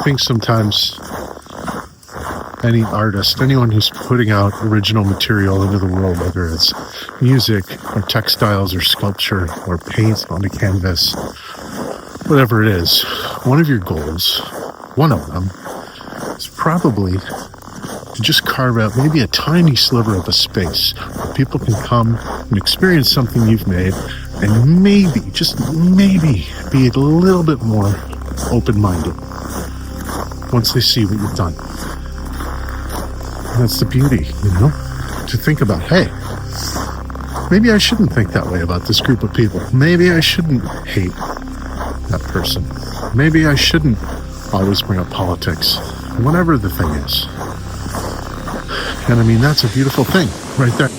think sometimes any artist, anyone who's putting out original material into the world, whether it's music or textiles or sculpture or paint on the canvas, whatever it is, one of your goals, one of them, is probably to just carve out maybe a tiny sliver of a space where people can come and experience something you've made and maybe, just maybe, be a little bit more open-minded once they see what you've done. And that's the beauty, to think about, hey, maybe I shouldn't think that way about this group of people. Maybe I shouldn't hate that person. Maybe I shouldn't always bring up politics, whatever the thing is. And I mean, that's a beautiful thing right there.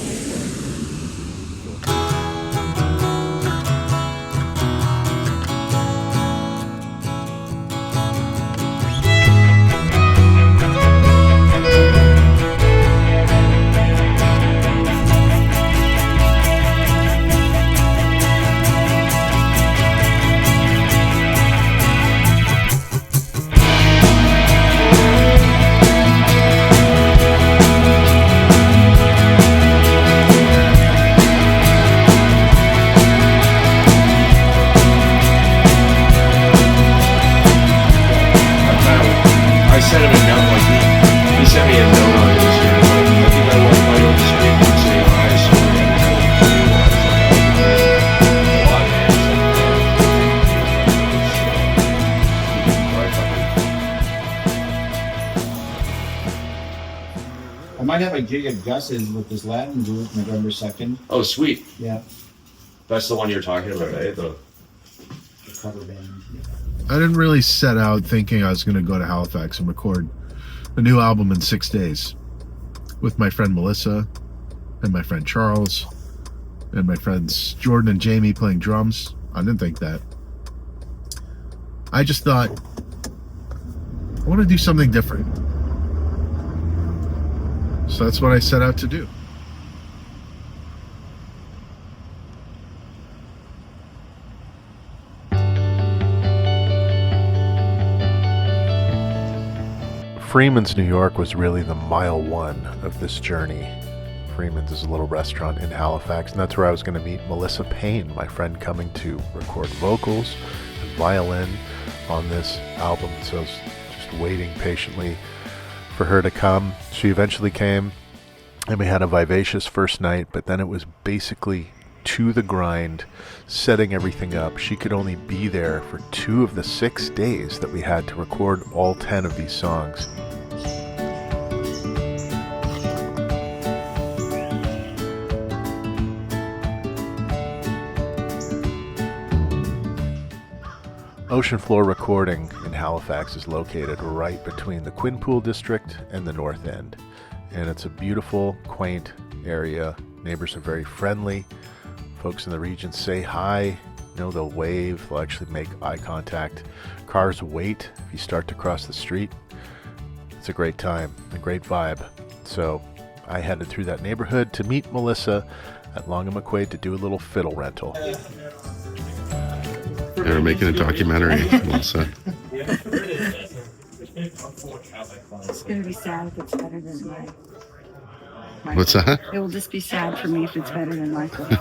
I might have a gig at Gus's with this Latin group November 2nd. Oh, sweet. Yeah. That's the one you're talking about, eh? The cover band. I didn't really set out thinking I was going to go to Halifax and record a new album in 6 days with my friend Melissa and my friend Charles and my friends Jordan and Jamie playing drums. I didn't think that. I just thought, I want to do something different. So that's what I set out to do. Freeman's, New York was really the mile one of this journey. Freeman's is a little restaurant in Halifax, and that's where I was going to meet Melissa Payne, my friend coming to record vocals and violin on this album. So I was just waiting patiently for her to come. She eventually came, and we had a vivacious first night, but then it was basically to the grind, setting everything up. She could only be there for 2 of the 6 days that we had to record all 10 of these songs. Ocean Floor Recording in Halifax is located right between the Quinpool district and the North End. And it's a beautiful, quaint area. Neighbors are very friendly. Folks in the region say hi. They'll wave. They'll actually make eye contact. Cars wait if you start to cross the street. It's a great time, a great vibe. So I headed through that neighborhood to meet Melissa at Long and McQuaid to do a little fiddle rental. They were making a documentary, Melissa. It's going to be sad if it's better than mine. What's that? It will just be sad for me if it's better than Michael. You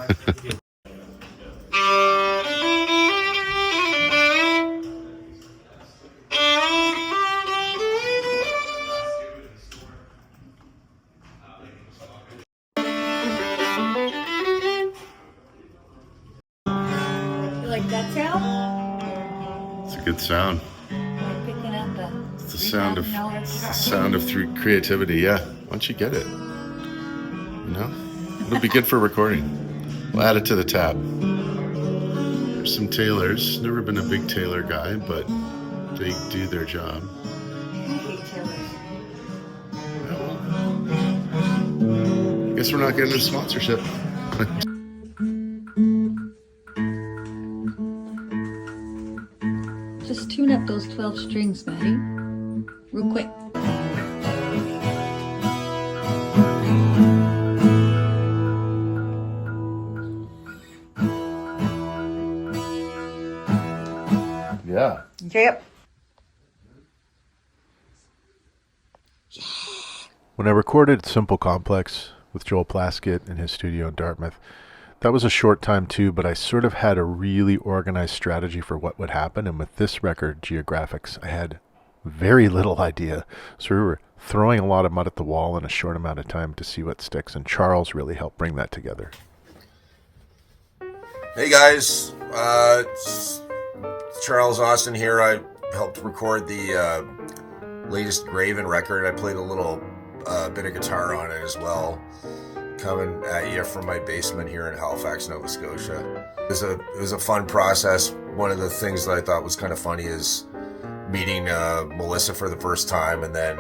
like that sound? It's a good sound. Picking up It's the sound of through creativity. Yeah, once you get it, it'll be good for recording. We'll add it to the tab. There's some tailors. Never been a big tailor guy, but they do their job. I hate tailors. I guess we're not getting a sponsorship. Just tune up those 12 strings, Matty. Real quick. Yeah. Yep. When I recorded Simple Complex with Joel Plaskett in his studio in Dartmouth, that was a short time too, but I sort of had a really organized strategy for what would happen. And with this record, Geographics, I had very little idea. So we were throwing a lot of mud at the wall in a short amount of time to see what sticks. And Charles really helped bring that together. Hey guys, it's Charles Austin here. I helped record the latest Graven record. I played a little bit of guitar on it as well, coming at you from my basement here in Halifax, Nova Scotia. It was a fun process. One of the things that I thought was kind of funny is meeting Melissa for the first time, and then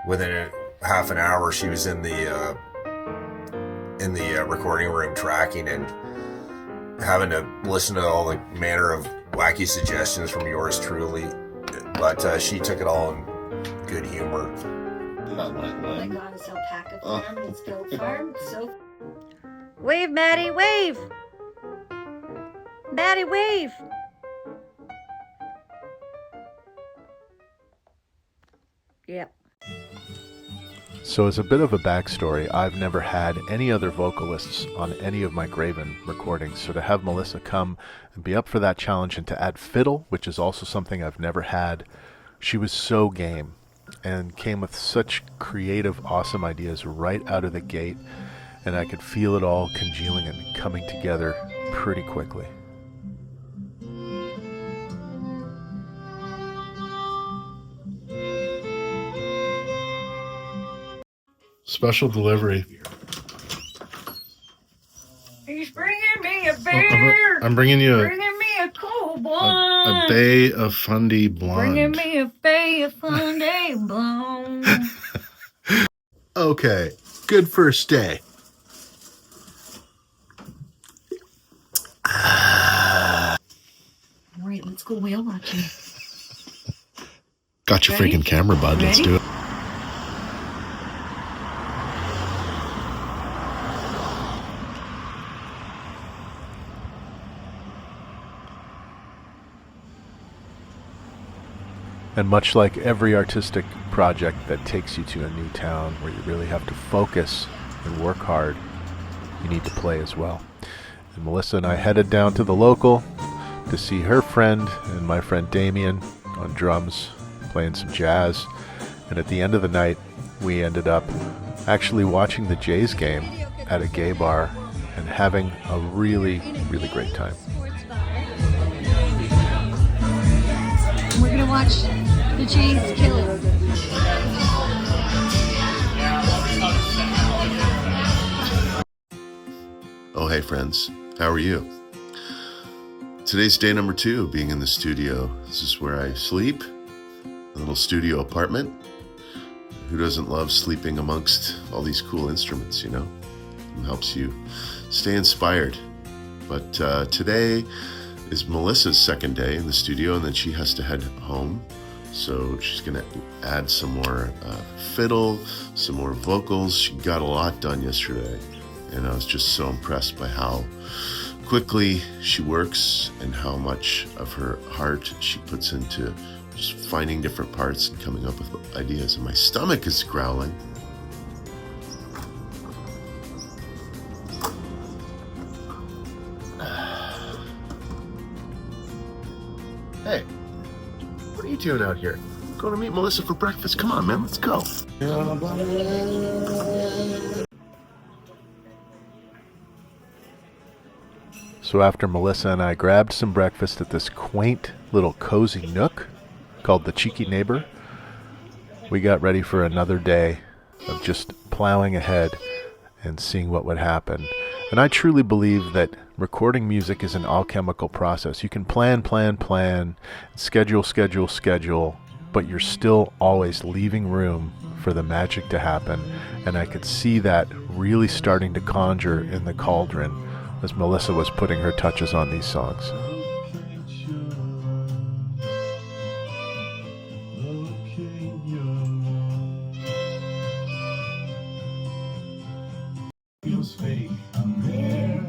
within half an hour she was in the recording room tracking and having to listen to all the manner of wacky suggestions from yours truly, but she took it all in good humor. Oh my God, it's alpaca farm, it's goat farm, so... Wave, Matty, wave! Matty, wave! Yep. So as a bit of a backstory, I've never had any other vocalists on any of my Graven recordings, so to have Melissa come and be up for that challenge and to add fiddle, which is also something I've never had, she was so game and came with such creative, awesome ideas right out of the gate, and I could feel it all congealing and coming together pretty quickly. Special delivery. He's bringing me a beer! I'm bringing you Bringing me a cold blonde! a Bay of Fundy blonde. Bringing me a Bay of Fundy blonde! Okay, good first day. Alright, let's go whale watching. Got your Ready? freaking camera, bud. Let's Ready? do it. And much like every artistic project that takes you to a new town where you really have to focus and work hard, you need to play as well. And Melissa and I headed down to the local to see her friend and my friend Damien on drums, playing some jazz. And at the end of the night, we ended up actually watching the Jays game at a gay bar and having a really, really great time. We're gonna watch the Jays kill it. Oh, hey friends, how are you? Today's day number 2 being in the studio. This is where I sleep, a little studio apartment. Who doesn't love sleeping amongst all these cool instruments, you know? It helps you stay inspired. But today is Melissa's second day in the studio, and then she has to head home. So she's gonna add some more fiddle, some more vocals. She got a lot done yesterday, and I was just so impressed by how quickly she works and how much of her heart she puts into just finding different parts and coming up with ideas. And my stomach is growling. Hey, what are you doing out here? Going to meet Melissa for breakfast. Come on, man, let's go. So after Melissa and I grabbed some breakfast at this quaint little cozy nook called the Cheeky Neighbor, we got ready for another day of just plowing ahead and seeing what would happen. And I truly believe that recording music is an alchemical process. You can plan, schedule, but you're still always leaving room for the magic to happen. And I could see that really starting to conjure in the cauldron as Melissa was putting her touches on these songs. Feels fake. I'm there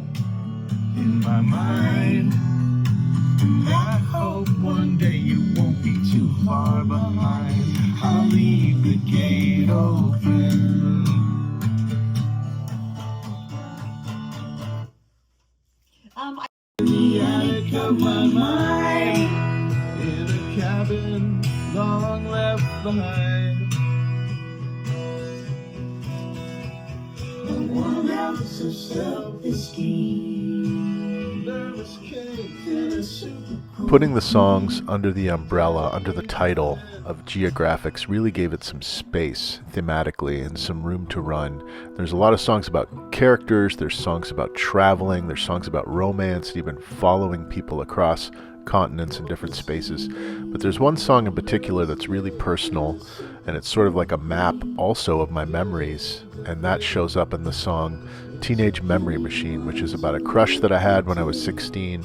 in my mind, and I hope one day you won't be too far behind. I'll leave the gate open. In the attic of my mind, in a cabin long left behind. A warm ounce of self-esteem, nervous cake and a super cool. Putting the songs under the umbrella, under the title of Geographics, really gave it some space thematically and some room to run. There's a lot of songs about characters, there's songs about traveling, there's songs about romance, and even following people across continents and different spaces. But there's one song in particular that's really personal, and it's sort of like a map also of my memories, and that shows up in the song Teenage Memory Machine, which is about a crush that I had when I was 16,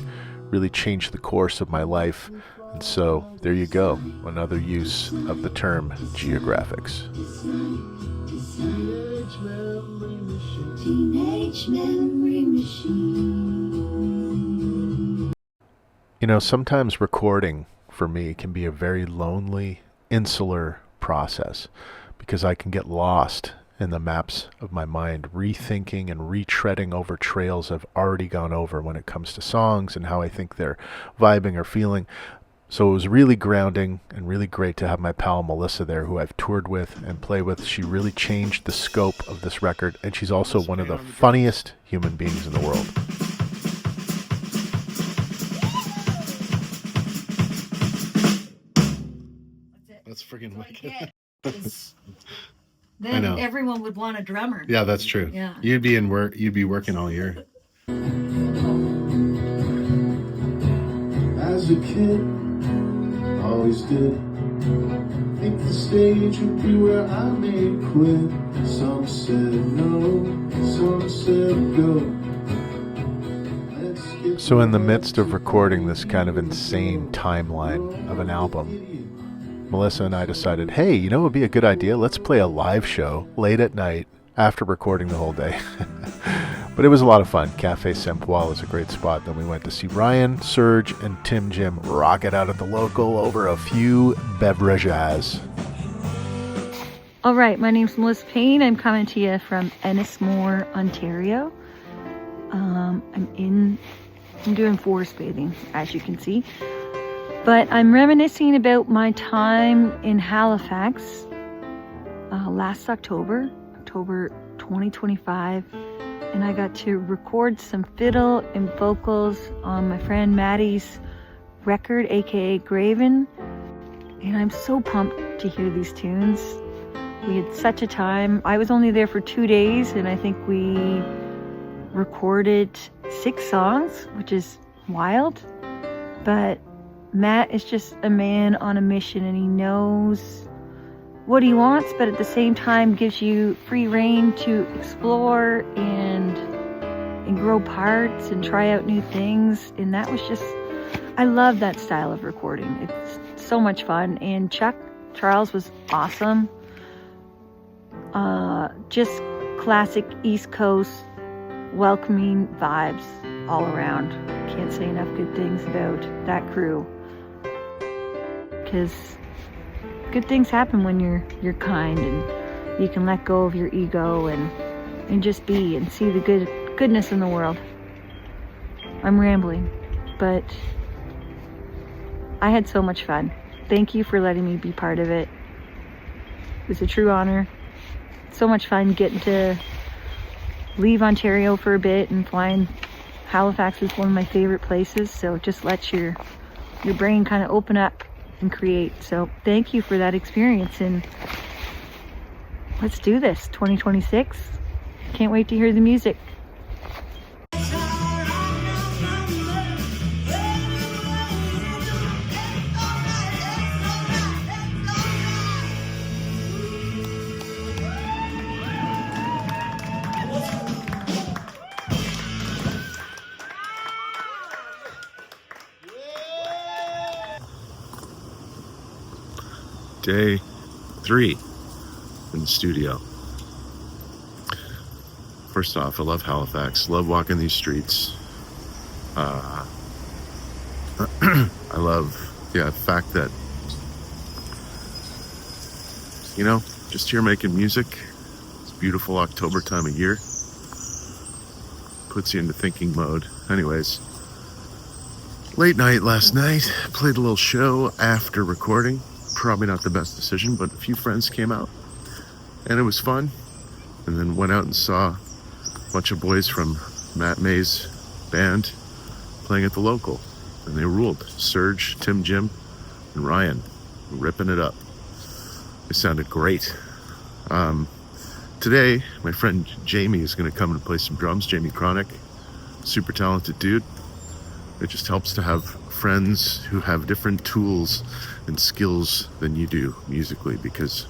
really changed the course of my life. And so there you go, another use of the term geographics. Teenage memory machine. You know, sometimes recording for me can be a very lonely, insular process because I can get lost in the maps of my mind, rethinking and retreading over trails I've already gone over when it comes to songs and how I think they're vibing or feeling. So it was really grounding and really great to have my pal Melissa there, who I've toured with and played with. She really changed the scope of this record, and she's also one of the funniest human beings in the world. That's freaking wicked. Then I know. everyone would want a drummer. Yeah, that's true. Yeah. You'd be in work. You'd be working all year. As a kid, always did think the stage would be where I may quit. Some said no, some said go. So in the midst of recording this kind of insane timeline of an album, Melissa and I decided, hey, you know what would be a good idea? Let's play a live show late at night after recording the whole day. But it was a lot of fun. Cafe Saint-Paul is a great spot. Then we went to see Ryan, Serge, and Tim Jim rock it out at the local over a few beverages. All right, my name's Melissa Payne. I'm coming to you from Ennismore, Ontario. I'm doing forest bathing, as you can see. But I'm reminiscing about my time in Halifax last October 2025. And I got to record some fiddle and vocals on my friend Matty's record, aka Graven. And I'm so pumped to hear these tunes. We had such a time. I was only there for 2 days, and I think we recorded 6 songs, which is wild. But Matt is just a man on a mission, and he knows what he wants, but at the same time gives you free rein to explore and grow parts and try out new things. And that was just, I love that style of recording. It's so much fun. And Charles was awesome. Just classic East Coast welcoming vibes all around. Can't say enough good things about that crew, because good things happen when you're kind and you can let go of your ego and just be and see the goodness in the world. I'm rambling, but I had so much fun. Thank you for letting me be part of it. It was a true honor. So much fun getting to leave Ontario for a bit and flying. Halifax is one of my favorite places, so it just lets your brain kind of open up and create. So thank you for that experience, and let's do this. 2026. Can't wait to hear the music. Day 3 in the studio. First off, I love Halifax. Love walking these streets. I love the fact that you know, just here making music. It's a beautiful October time of year. Puts you into thinking mode. Anyways, late night last night. Played a little show after recording. Probably not the best decision, but a few friends came out and it was fun. And then went out and saw a bunch of boys from Matt May's band playing at the local. And they ruled. Serge, Tim Jim, and Ryan ripping it up. They sounded great. Today, my friend Jamie is going to come and play some drums. Jamie Kronick, super talented dude. It just helps to have friends who have different tools and skills than you do musically, because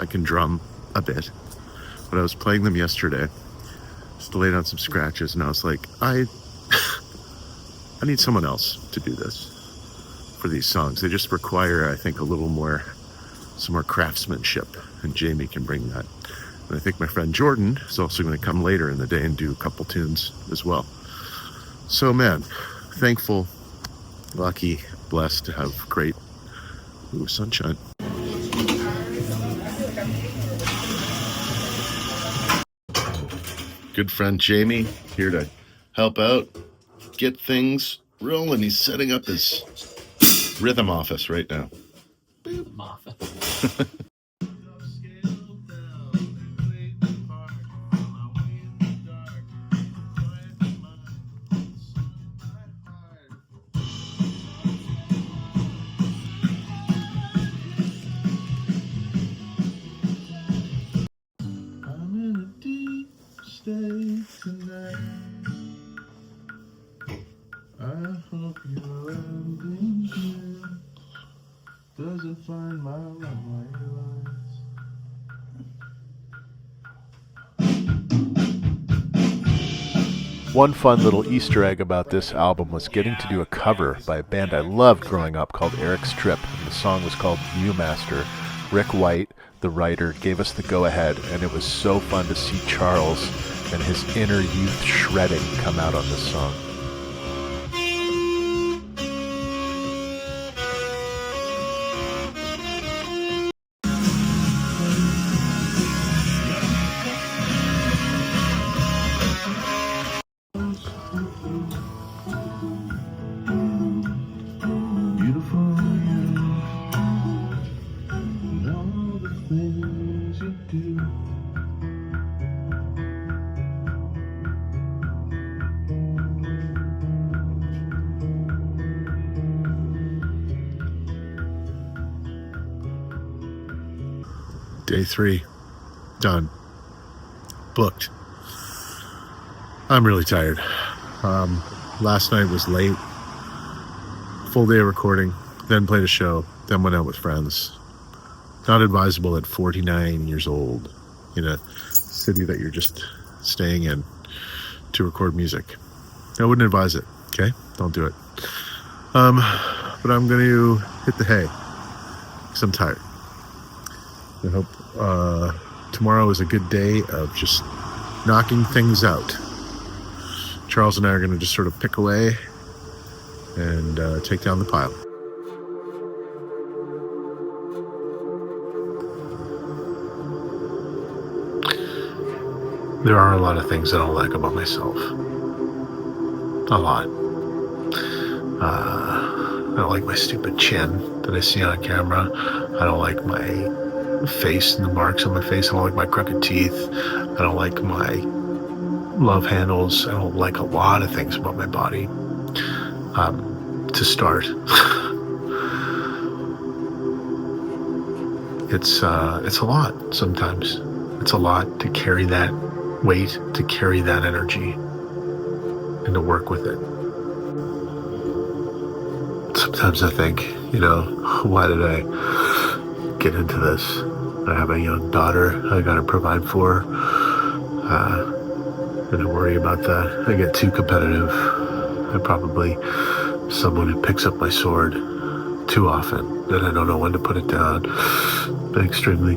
I can drum a bit. But I was playing them yesterday, just laid on some scratches, and I was like, I need someone else to do this for these songs. They just require, I think, some more craftsmanship, and Jamie can bring that. And I think my friend Jordan is also going to come later in the day and do a couple tunes as well. So man, thankful, lucky, blessed to have great sunshine. Good friend Jamie here to help out, get things rolling. He's setting up his rhythm office right now. Tonight, I hope your ending here doesn't find my runway lines. One fun little Easter egg about this album was getting to do a cover by a band I loved growing up called Eric's Trip, and the song was called Viewmaster. Rick White, the writer, gave us the go-ahead, and it was so fun to see Charles and his inner youth shredding come out on this song. Beautiful you, and all the things you do. Day 3, done, booked. I'm really tired. Last night was late, full day of recording, then played a show, then went out with friends. Not advisable at 49 years old in a city that you're just staying in to record music. I wouldn't advise it, okay? Don't do it. But I'm going to hit the hay because I'm tired. I hope tomorrow is a good day of just knocking things out. Charles and I are going to just sort of pick away and take down the pile. There are a lot of things I don't like about myself. A lot. I don't like my stupid chin that I see on camera. I don't like my face and the marks on my face. I don't like my crooked teeth. I don't like my love handles. I don't like a lot of things about my body. To start, it's a lot sometimes. It's a lot to carry that weight, to carry that energy, and to work with it. Sometimes I think, why did I get into this? I have a young daughter I gotta provide for, and I worry about that. I get too competitive. I'm probably someone who picks up my sword too often, and I don't know when to put it down. Been extremely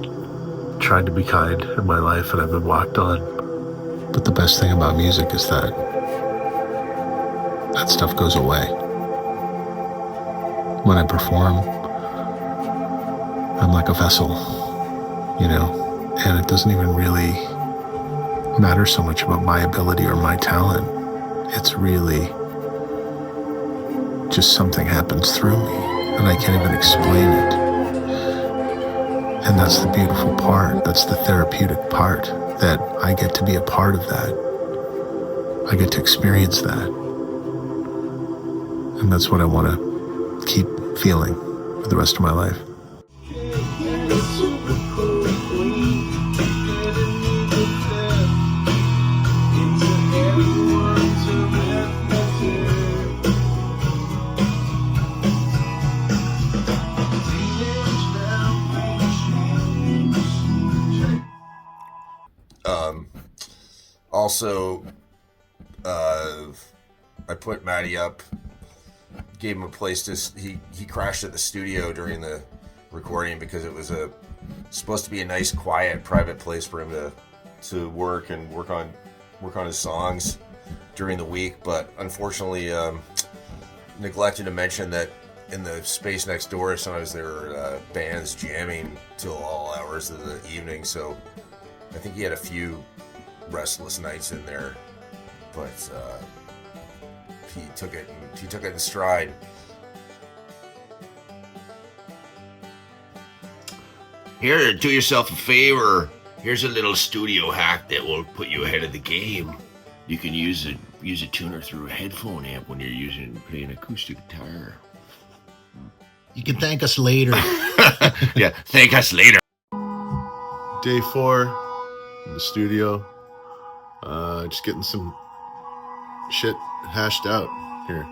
tried to be kind in my life, and I've been walked on. But the best thing about music is that stuff goes away. When I perform, I'm like a vessel. you know, and it doesn't even really matter so much about my ability or my talent. It's really just something happens through me, and I can't even explain it. And that's the beautiful part. That's the therapeutic part, that I get to be a part of that. I get to experience that. And that's what I want to keep feeling for the rest of my life. Also, I put Matty up, gave him a place to. He crashed at the studio during the recording because it was supposed to be a nice, quiet, private place for him to work and work on his songs during the week. But unfortunately, neglected to mention that in the space next door, sometimes there are bands jamming till all hours of the evening. So I think he had a few restless nights in there, but he took it in stride. Here, do yourself a favor. Here's a little studio hack that will put you ahead of the game. You can use a tuner through a headphone amp when you're playing acoustic guitar. You can thank us later. Yeah, thank us later. Day 4 in the studio. Just getting some shit hashed out here.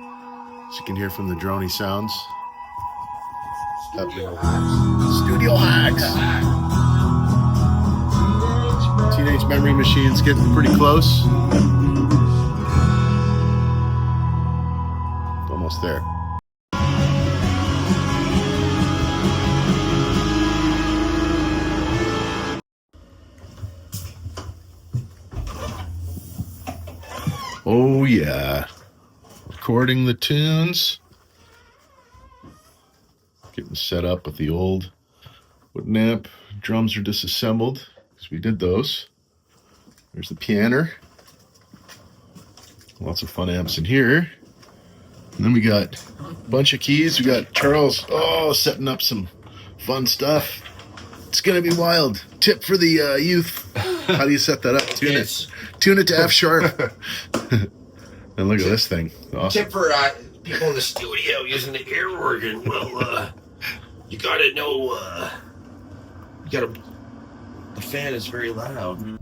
As you can hear from the droney sounds. Studio hacks. Teenage Memory Machine's getting pretty close. Almost there. Oh yeah, recording the tunes, getting set up with the old wooden amp. Drums are disassembled because we did those. There's the piano. Lots of fun amps in here. And then we got a bunch of keys. We got Charles, setting up some fun stuff. It's gonna be wild. Tip for the youth. How do you set that up? Tune it to F sharp. And look at this thing. Awesome. Tip for people in the studio using the air organ. Well, you gotta know, the fan is very loud.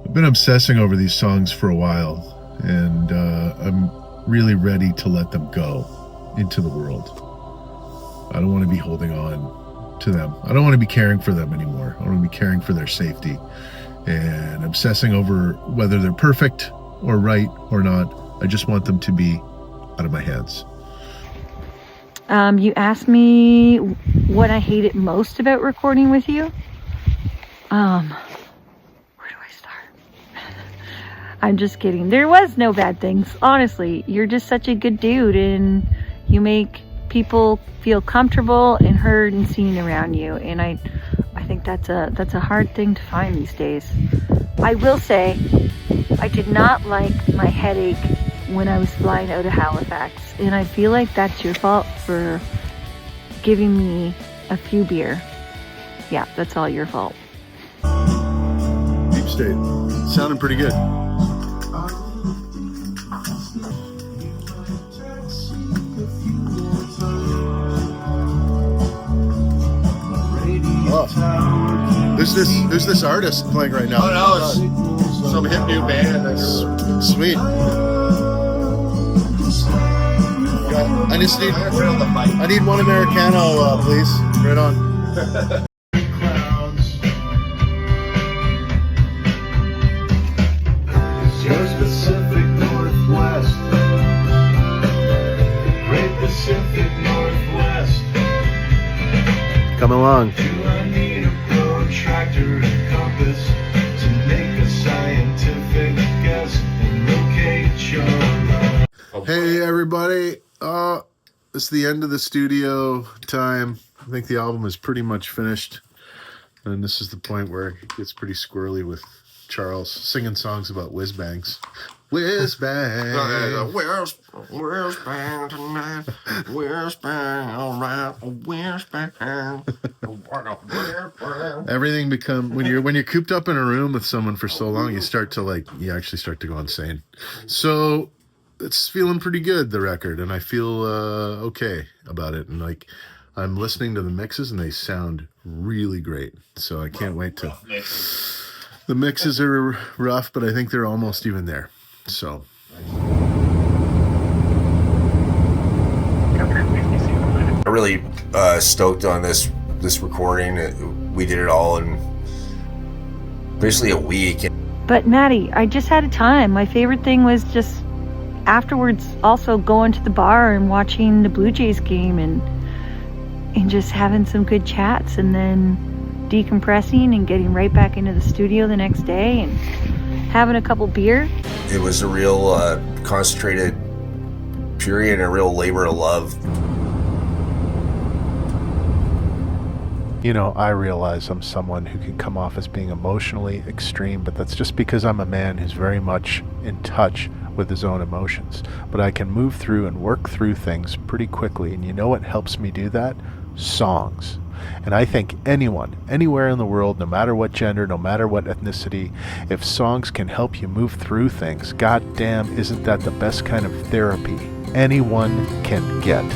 I've been obsessing over these songs for a while, and I'm really ready to let them go into the world. I don't want to be holding on to them. I don't want to be caring for them anymore. I want to be caring for their safety and obsessing over whether they're perfect or right or not. I just want them to be out of my hands. You asked me what I hated most about recording with you. Where do I start? I'm just kidding. There was no bad things. Honestly, you're just such a good dude, and you make people feel comfortable and heard and seen around you. And I think that's a hard thing to find these days. I will say, I did not like my headache when I was flying out of Halifax, and I feel like that's your fault for giving me a few beer. Yeah, that's all your fault. Deep State. Sounding pretty good. Oh. There's this artist playing right now. Oh no, it's some hip new band. That's sweet. I need one Americano, please. Right on. Just Pacific Northwest. Great Pacific Northwest. Come along. Do I need a protractor and compass to make a scientific guess and locate your Hey everybody. It's the end of the studio time. I think the album is pretty much finished. And this is the point where it gets pretty squirrely with Charles singing songs about whiz bangs. Whiz bang. Whiz bang tonight. Whiz bang, all right. Whiz bang. Everything become when you're cooped up in a room with someone for so long, you actually start to go insane. So it's feeling pretty good, the record, and I feel okay about it. And like, I'm listening to the mixes and they sound really great. So I can't wait to. The mixes are rough, but I think they're almost even there. So. I'm really stoked on this recording. We did it all in basically a week. But Matty, I just had a time. My favorite thing was just afterwards also going to the bar and watching the Blue Jays game and just having some good chats and then decompressing and getting right back into the studio the next day and having a couple beer. It was a real concentrated period and a real labor of love. You know, I realize I'm someone who can come off as being emotionally extreme, but that's just because I'm a man who's very much in touch with his own emotions. But I can move through and work through things pretty quickly, and you know what helps me do that? Songs. And I think anyone, anywhere in the world, no matter what gender, no matter what ethnicity, if songs can help you move through things, goddamn, isn't that the best kind of therapy anyone can get?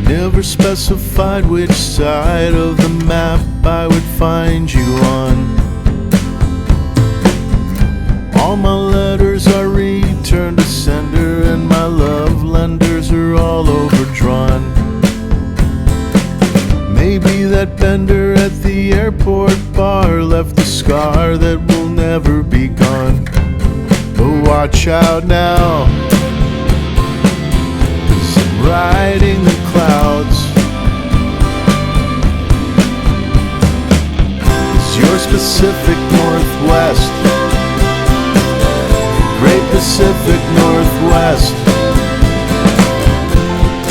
Never specified which side of the map I would find you on. All my letters are returned to sender, and my love lenders are all overdrawn. Maybe that bender at the airport bar left a scar that will never be gone. But watch out now, 'cause I'm riding the clouds. Is your Pacific Northwest, Great Pacific Northwest?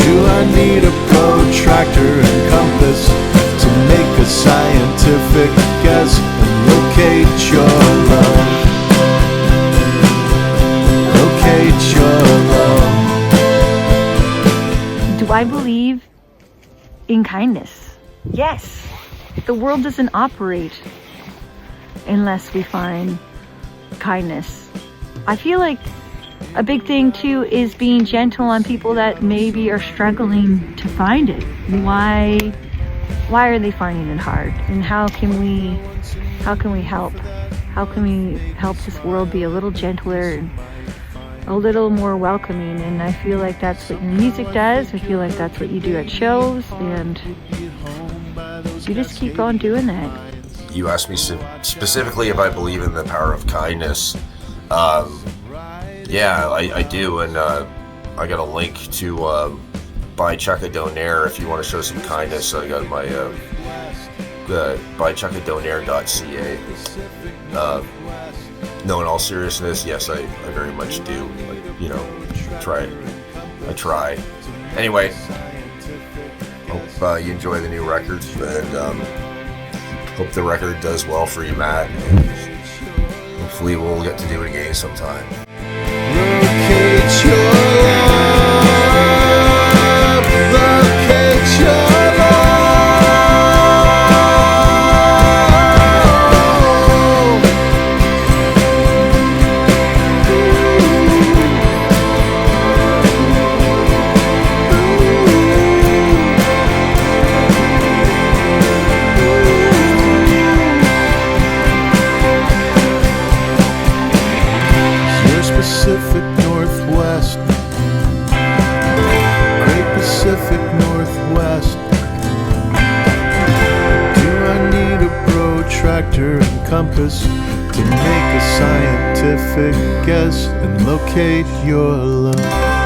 Do I need a protractor and compass to make a scientific guess and locate your love? Locate your love. Do I believe in kindness? Yes. The world doesn't operate unless we find kindness. I feel like a big thing too is being gentle on people that maybe are struggling to find it. Why are they finding it hard? And how can we help? How can we help this world be a little gentler and a little more welcoming? And I feel like that's what your music does. I feel like that's what you do at shows, and you just keep on doing that. You asked me specifically if I believe in the power of kindness. Yeah, I do, and I got a link to buychuckadonaire if you want to show some kindness. I got my buychuckadonaire.ca. No, in all seriousness, yes, I very much do. I try. Anyway, hope you enjoy the new record, and hope the record does well for you, Matt. Hopefully we'll get to do it again sometime. Locate your love, locate your Pacific Northwest, Great Pacific Northwest. Do I need a protractor and compass to make a scientific specific guess and locate your love.